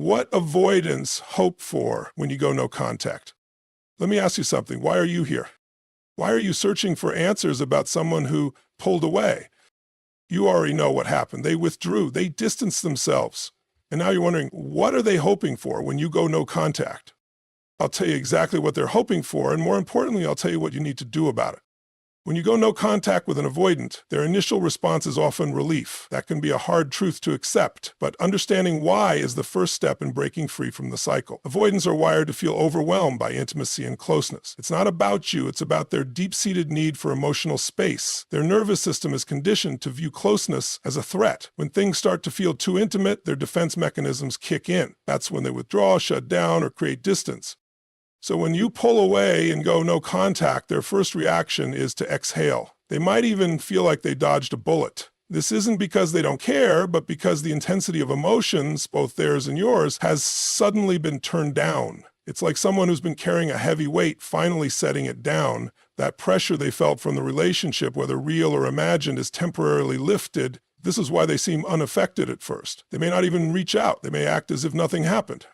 What avoidance hope for when you go no contact? Let me ask you something. Why are you here? Why are you searching for answers about someone who pulled away? You already know what happened. They withdrew. They distanced themselves. And now you're wondering, what are they hoping for when you go no contact? I'll tell you exactly what they're hoping for, and more importantly, I'll tell you what you need to do about it. When you go no contact with an avoidant, their initial response is often relief. That can be a hard truth to accept, but understanding why is the first step in breaking free from the cycle. Avoidants are wired to feel overwhelmed by intimacy and closeness. It's not about you, it's about their deep-seated need for emotional space. Their nervous system is conditioned to view closeness as a threat. When things start to feel too intimate, their defense mechanisms kick in. That's when they withdraw, shut down, or create distance. So when you pull away and go no contact, their first reaction is to exhale. They might even feel like they dodged a bullet. This isn't because they don't care, but because the intensity of emotions, both theirs and yours, has suddenly been turned down. It's like someone who's been carrying a heavy weight finally setting it down. That pressure they felt from the relationship, whether real or imagined, is temporarily lifted. This is why they seem unaffected at first. They may not even reach out. They may act as if nothing happened.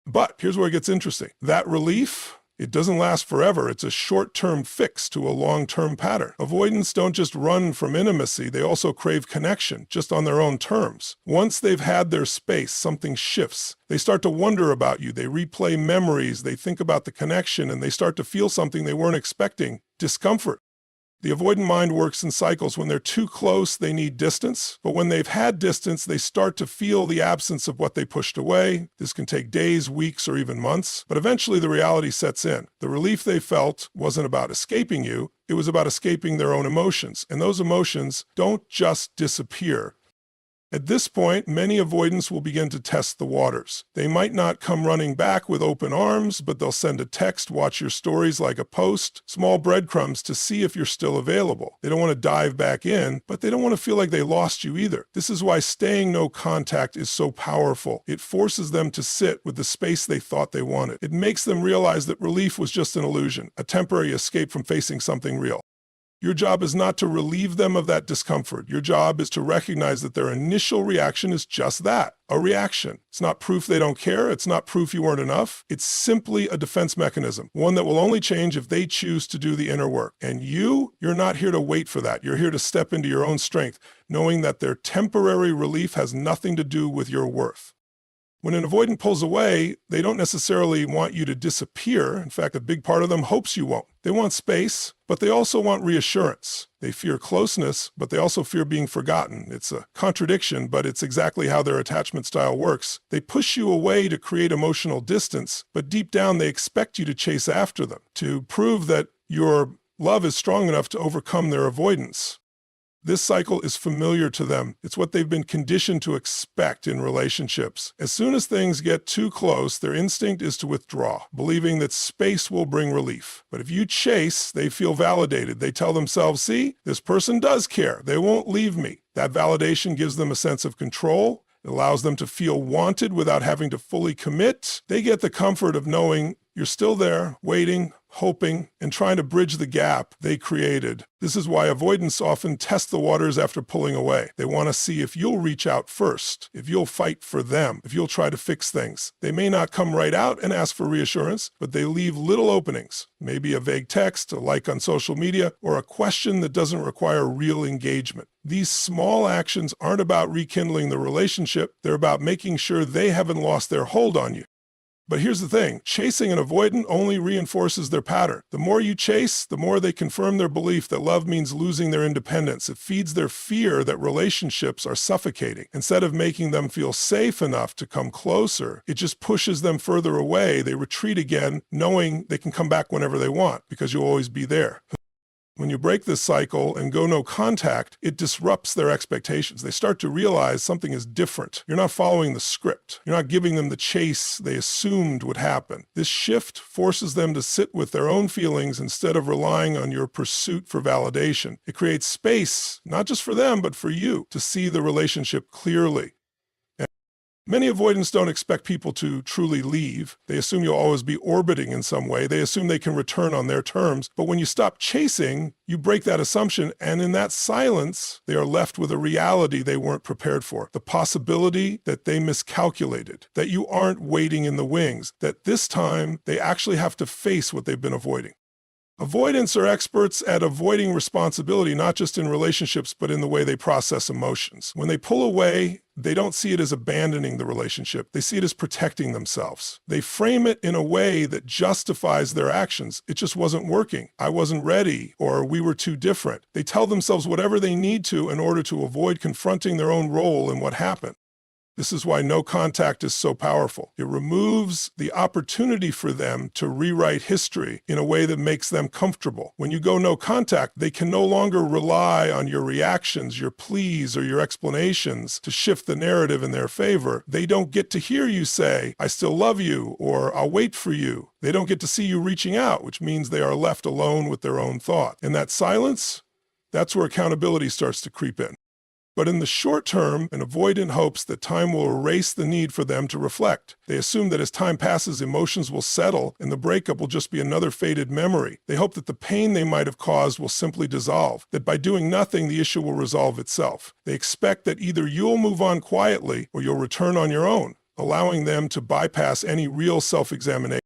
But here's where it gets interesting. That relief, it doesn't last forever. It's a short-term fix to a long-term pattern. Avoidants don't just run from intimacy, they also crave connection, just on their own terms. Once they've had their space, something shifts. They start to wonder about you, they replay memories, they think about the connection, and they start to feel something they weren't expecting, discomfort. The avoidant mind works in cycles. When they're too close, they need distance. But when they've had distance, they start to feel the absence of what they pushed away. This can take days, weeks, or even months. But eventually the reality sets in. The relief they felt wasn't about escaping you. It was about escaping their own emotions. And those emotions don't just disappear. At this point, many avoidants will begin to test the waters. They might not come running back with open arms, but they'll send a text, watch your stories like a post, small breadcrumbs to see if you're still available. They don't want to dive back in, but they don't want to feel like they lost you either. This is why staying no contact is so powerful. It forces them to sit with the space they thought they wanted. It makes them realize that relief was just an illusion, a temporary escape from facing something real. Your job is not to relieve them of that discomfort. Your job is to recognize that their initial reaction is just that, a reaction. It's not proof they don't care. It's not proof you weren't enough. It's simply a defense mechanism, one that will only change if they choose to do the inner work. And you're not here to wait for that. You're here to step into your own strength, knowing that their temporary relief has nothing to do with your worth. When an avoidant pulls away, they don't necessarily want you to disappear. In fact, a big part of them hopes you won't. They want space, but they also want reassurance. They fear closeness, but they also fear being forgotten. It's a contradiction, but it's exactly how their attachment style works. They push you away to create emotional distance, but deep down they expect you to chase after them, to prove that your love is strong enough to overcome their avoidance. This cycle is familiar to them. It's what they've been conditioned to expect in relationships. As soon as things get too close, their instinct is to withdraw, believing that space will bring relief. But if you chase, they feel validated. They tell themselves, see, this person does care. They won't leave me. That validation gives them a sense of control. It allows them to feel wanted without having to fully commit. They get the comfort of knowing you're still there, waiting, hoping, and trying to bridge the gap they created. This is why avoidants often test the waters after pulling away. They want to see if you'll reach out first, if you'll fight for them, if you'll try to fix things. They may not come right out and ask for reassurance, but they leave little openings, maybe a vague text, a like on social media, or a question that doesn't require real engagement. These small actions aren't about rekindling the relationship. They're about making sure they haven't lost their hold on you. But here's the thing, chasing an avoidant only reinforces their pattern. The more you chase, the more they confirm their belief that love means losing their independence. It feeds their fear that relationships are suffocating. Instead of making them feel safe enough to come closer, it just pushes them further away. They retreat again, knowing they can come back whenever they want, because you'll always be there. When you break this cycle and go no contact, it disrupts their expectations. They start to realize something is different. You're not following the script. You're not giving them the chase they assumed would happen. This shift forces them to sit with their own feelings instead of relying on your pursuit for validation. It creates space, not just for them, but for you, to see the relationship clearly. Many avoidants don't expect people to truly leave. They assume you'll always be orbiting in some way. They assume they can return on their terms. But when you stop chasing, you break that assumption, and in that silence, they are left with a reality they weren't prepared for. The possibility that they miscalculated, that you aren't waiting in the wings, that this time they actually have to face what they've been avoiding. Avoidants are experts at avoiding responsibility, not just in relationships, but in the way they process emotions. When they pull away, they don't see it as abandoning the relationship. They see it as protecting themselves. They frame it in a way that justifies their actions. It just wasn't working. I wasn't ready, or we were too different. They tell themselves whatever they need to in order to avoid confronting their own role in what happened. This is why no contact is so powerful. It removes the opportunity for them to rewrite history in a way that makes them comfortable. When you go no contact, they can no longer rely on your reactions, your pleas, or your explanations to shift the narrative in their favor. They don't get to hear you say, "I still love you," or "I'll wait for you." They don't get to see you reaching out, which means they are left alone with their own thought. In that silence, that's where accountability starts to creep in. But in the short term, an avoidant hopes that time will erase the need for them to reflect. They assume that as time passes, emotions will settle and the breakup will just be another faded memory. They hope that the pain they might have caused will simply dissolve, that by doing nothing, the issue will resolve itself. They expect that either you'll move on quietly or you'll return on your own, allowing them to bypass any real self-examination.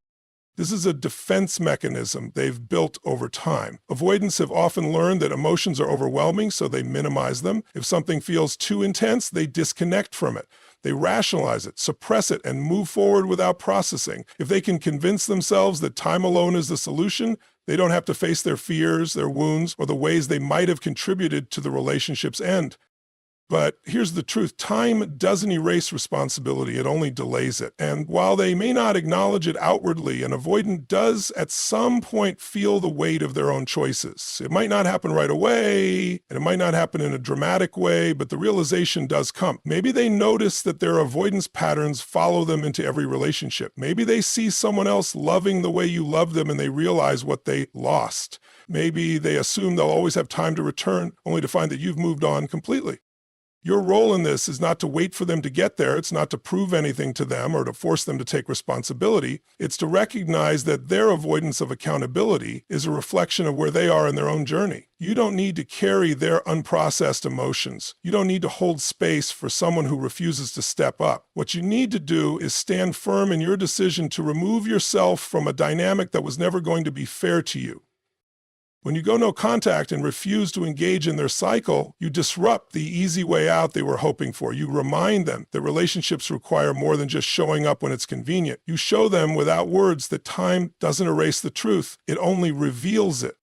This is a defense mechanism they've built over time. Avoidants have often learned that emotions are overwhelming, so they minimize them. If something feels too intense, they disconnect from it. They rationalize it, suppress it, and move forward without processing. If they can convince themselves that time alone is the solution, they don't have to face their fears, their wounds, or the ways they might have contributed to the relationship's end. But here's the truth. Time doesn't erase responsibility, it only delays it. And while they may not acknowledge it outwardly, an avoidant does at some point feel the weight of their own choices. It might not happen right away, and it might not happen in a dramatic way, but the realization does come. Maybe they notice that their avoidance patterns follow them into every relationship. Maybe they see someone else loving the way you love them and they realize what they lost. Maybe they assume they'll always have time to return, only to find that you've moved on completely. Your role in this is not to wait for them to get there. It's not to prove anything to them or to force them to take responsibility. It's to recognize that their avoidance of accountability is a reflection of where they are in their own journey. You don't need to carry their unprocessed emotions. You don't need to hold space for someone who refuses to step up. What you need to do is stand firm in your decision to remove yourself from a dynamic that was never going to be fair to you. When you go no contact and refuse to engage in their cycle, you disrupt the easy way out they were hoping for. You remind them that relationships require more than just showing up when it's convenient. You show them without words that time doesn't erase the truth, it only reveals it.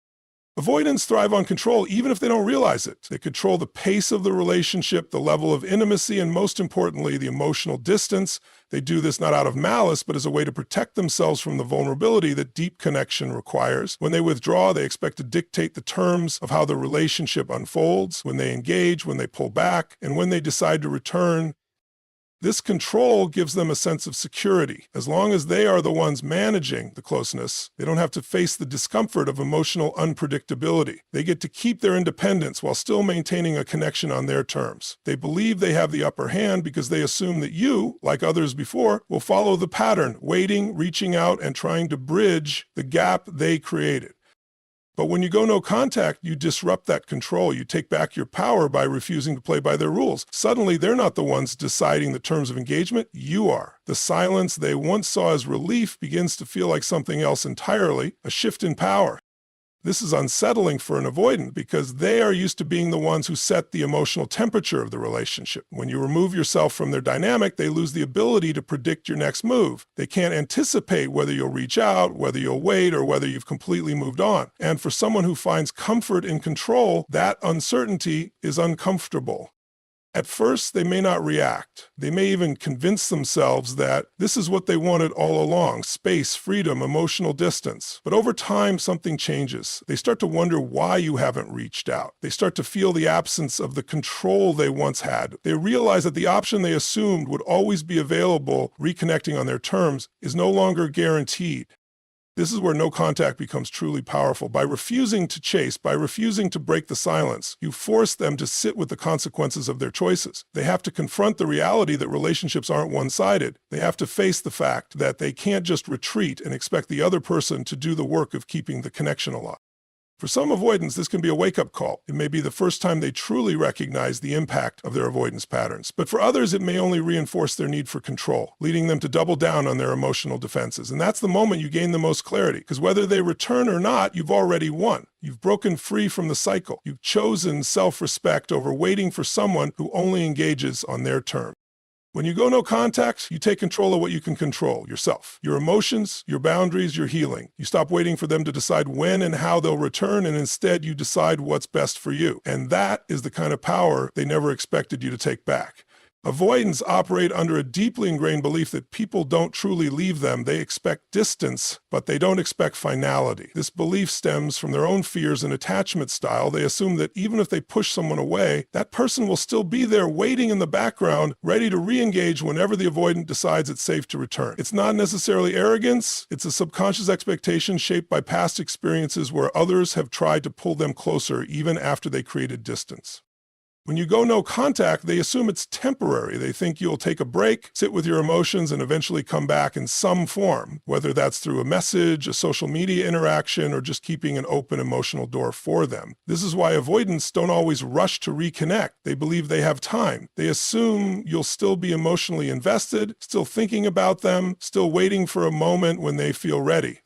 Avoidants thrive on control even if they don't realize it. They control the pace of the relationship, the level of intimacy, and most importantly, the emotional distance. They do this not out of malice, but as a way to protect themselves from the vulnerability that deep connection requires. When they withdraw, they expect to dictate the terms of how the relationship unfolds. When they engage, when they pull back, and when they decide to return, this control gives them a sense of security. As long as they are the ones managing the closeness, they don't have to face the discomfort of emotional unpredictability. They get to keep their independence while still maintaining a connection on their terms. They believe they have the upper hand because they assume that you, like others before, will follow the pattern, waiting, reaching out, and trying to bridge the gap they created. But when you go no contact, you disrupt that control. You take back your power by refusing to play by their rules. Suddenly, they're not the ones deciding the terms of engagement. You are. The silence they once saw as relief begins to feel like something else entirely, a shift in power. This is unsettling for an avoidant because they are used to being the ones who set the emotional temperature of the relationship. When you remove yourself from their dynamic, they lose the ability to predict your next move. They can't anticipate whether you'll reach out, whether you'll wait, or whether you've completely moved on. And for someone who finds comfort in control, that uncertainty is uncomfortable. At first, they may not react. They may even convince themselves that this is what they wanted all along: space, freedom, emotional distance. But over time, something changes. They start to wonder why you haven't reached out. They start to feel the absence of the control they once had. They realize that the option they assumed would always be available, reconnecting on their terms, is no longer guaranteed. This is where no contact becomes truly powerful. By refusing to chase, by refusing to break the silence, you force them to sit with the consequences of their choices. They have to confront the reality that relationships aren't one-sided. They have to face the fact that they can't just retreat and expect the other person to do the work of keeping the connection alive. For some avoidants, this can be a wake-up call. It may be the first time they truly recognize the impact of their avoidance patterns. But for others, it may only reinforce their need for control, leading them to double down on their emotional defenses. And that's the moment you gain the most clarity, because whether they return or not, you've already won. You've broken free from the cycle. You've chosen self-respect over waiting for someone who only engages on their terms. When you go no contact, you take control of what you can control, yourself, your emotions, your boundaries, your healing. You stop waiting for them to decide when and how they'll return, and instead you decide what's best for you. And that is the kind of power they never expected you to take back. Avoidants operate under a deeply ingrained belief that people don't truly leave them. They expect distance, but they don't expect finality. This belief stems from their own fears and attachment style. They assume that even if they push someone away, that person will still be there waiting in the background, ready to re-engage whenever the avoidant decides it's safe to return. It's not necessarily arrogance. It's a subconscious expectation shaped by past experiences where others have tried to pull them closer even after they created distance. When you go no contact, they assume it's temporary. They think you'll take a break, sit with your emotions, and eventually come back in some form, whether that's through a message, a social media interaction, or just keeping an open emotional door for them. This is why avoidants don't always rush to reconnect. They believe they have time. They assume you'll still be emotionally invested, still thinking about them, still waiting for a moment when they feel ready.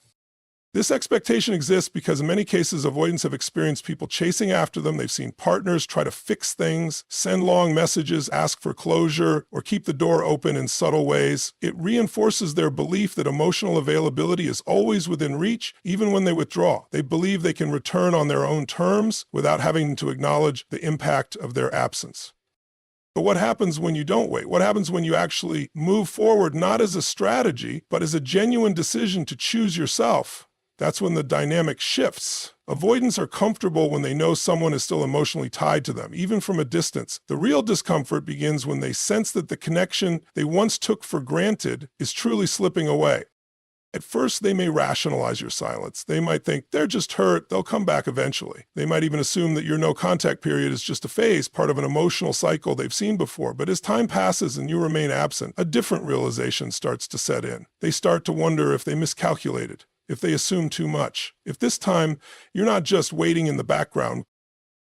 This expectation exists because in many cases, avoidants have experienced people chasing after them. They've seen partners try to fix things, send long messages, ask for closure, or keep the door open in subtle ways. It reinforces their belief that emotional availability is always within reach, even when they withdraw. They believe they can return on their own terms without having to acknowledge the impact of their absence. But what happens when you don't wait? What happens when you actually move forward, not as a strategy, but as a genuine decision to choose yourself? That's when the dynamic shifts. Avoidants are comfortable when they know someone is still emotionally tied to them, even from a distance. The real discomfort begins when they sense that the connection they once took for granted is truly slipping away. At first, they may rationalize your silence. They might think they're just hurt, they'll come back eventually. They might even assume that your no contact period is just a phase, part of an emotional cycle they've seen before. But as time passes and you remain absent, a different realization starts to set in. They start to wonder if they miscalculated, if they assume too much, if this time you're not just waiting in the background.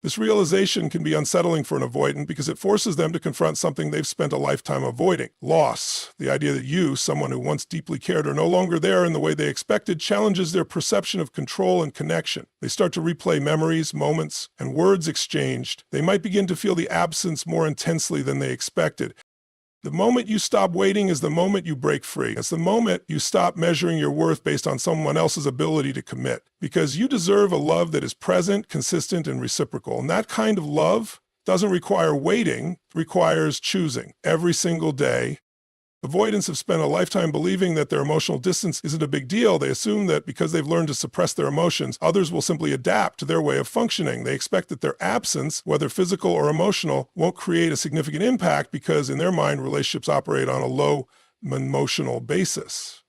This realization can be unsettling for an avoidant because it forces them to confront something they've spent a lifetime avoiding. Loss, the idea that you, someone who once deeply cared, are no longer there in the way they expected, challenges their perception of control and connection. They start to replay memories, moments, and words exchanged. They might begin to feel the absence more intensely than they expected. The moment you stop waiting is the moment you break free. It's the moment you stop measuring your worth based on someone else's ability to commit. Because you deserve a love that is present, consistent, and reciprocal. And that kind of love doesn't require waiting, it requires choosing every single day. Avoidants have spent a lifetime believing that their emotional distance isn't a big deal. They assume that because they've learned to suppress their emotions, others will simply adapt to their way of functioning. They expect that their absence, whether physical or emotional, won't create a significant impact because in their mind, relationships operate on a low emotional basis.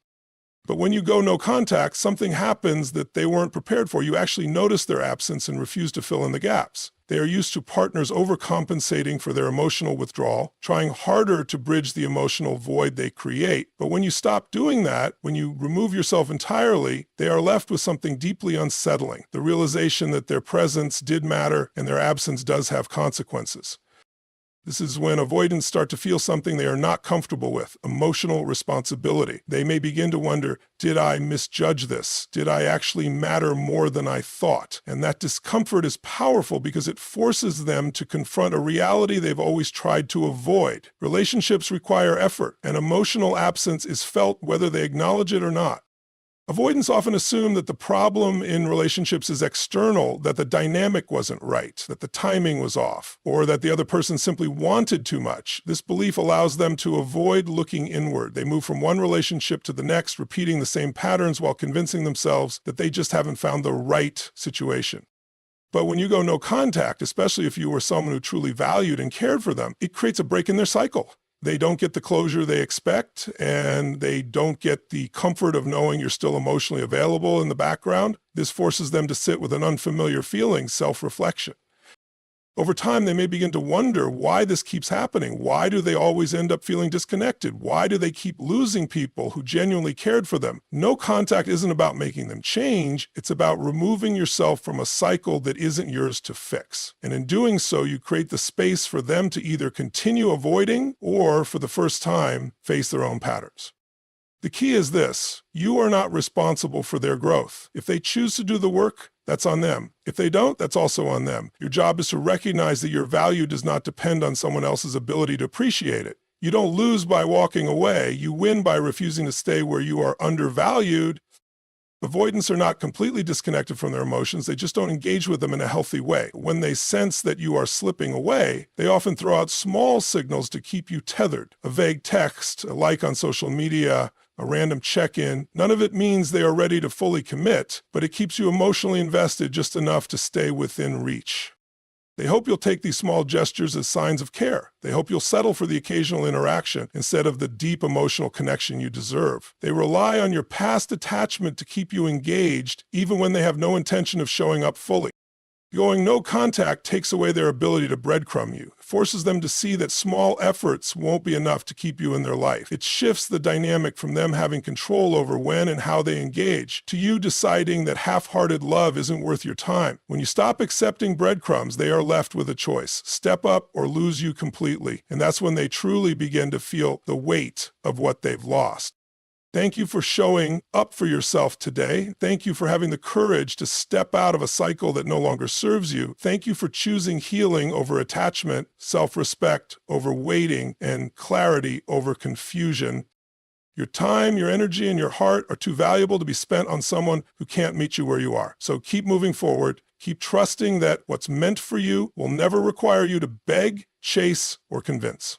But when you go no contact, something happens that they weren't prepared for. You actually notice their absence and refuse to fill in the gaps. They are used to partners overcompensating for their emotional withdrawal, trying harder to bridge the emotional void they create. But when you stop doing that, when you remove yourself entirely, they are left with something deeply unsettling, the realization that their presence did matter and their absence does have consequences. This is when avoidants start to feel something they are not comfortable with, emotional responsibility. They may begin to wonder, did I misjudge this? Did I actually matter more than I thought? And that discomfort is powerful because it forces them to confront a reality they've always tried to avoid. Relationships require effort, and emotional absence is felt whether they acknowledge it or not. Avoidants often assume that the problem in relationships is external, that the dynamic wasn't right, that the timing was off, or that the other person simply wanted too much. This belief allows them to avoid looking inward. They move from one relationship to the next, repeating the same patterns while convincing themselves that they just haven't found the right situation. But when you go no contact, especially if you were someone who truly valued and cared for them, it creates a break in their cycle. They don't get the closure they expect, and they don't get the comfort of knowing you're still emotionally available in the background. This forces them to sit with an unfamiliar feeling, self-reflection. Over time, they may begin to wonder why this keeps happening. Why do they always end up feeling disconnected? Why do they keep losing people who genuinely cared for them? No contact isn't about making them change. It's about removing yourself from a cycle that isn't yours to fix. And in doing so, you create the space for them to either continue avoiding or, for the first time, face their own patterns. The key is this: you are not responsible for their growth. If they choose to do the work, that's on them. If they don't, that's also on them. Your job is to recognize that your value does not depend on someone else's ability to appreciate it. You don't lose by walking away. You win by refusing to stay where you are undervalued. Avoidants are not completely disconnected from their emotions. They just don't engage with them in a healthy way. When they sense that you are slipping away, they often throw out small signals to keep you tethered. A vague text, a like on social media, a random check-in. None of it means they are ready to fully commit, but it keeps you emotionally invested just enough to stay within reach. They hope you'll take these small gestures as signs of care. They hope you'll settle for the occasional interaction instead of the deep emotional connection you deserve. They rely on your past attachment to keep you engaged, even when they have no intention of showing up fully. Going no contact takes away their ability to breadcrumb you. It forces them to see that small efforts won't be enough to keep you in their life. It shifts the dynamic from them having control over when and how they engage to you deciding that half-hearted love isn't worth your time. When you stop accepting breadcrumbs, they are left with a choice: step up or lose you completely. And that's when they truly begin to feel the weight of what they've lost. Thank you for showing up for yourself today. Thank you for having the courage to step out of a cycle that no longer serves you. Thank you for choosing healing over attachment, self-respect over waiting, and clarity over confusion. Your time, your energy, and your heart are too valuable to be spent on someone who can't meet you where you are. So keep moving forward. Keep trusting that what's meant for you will never require you to beg, chase, or convince.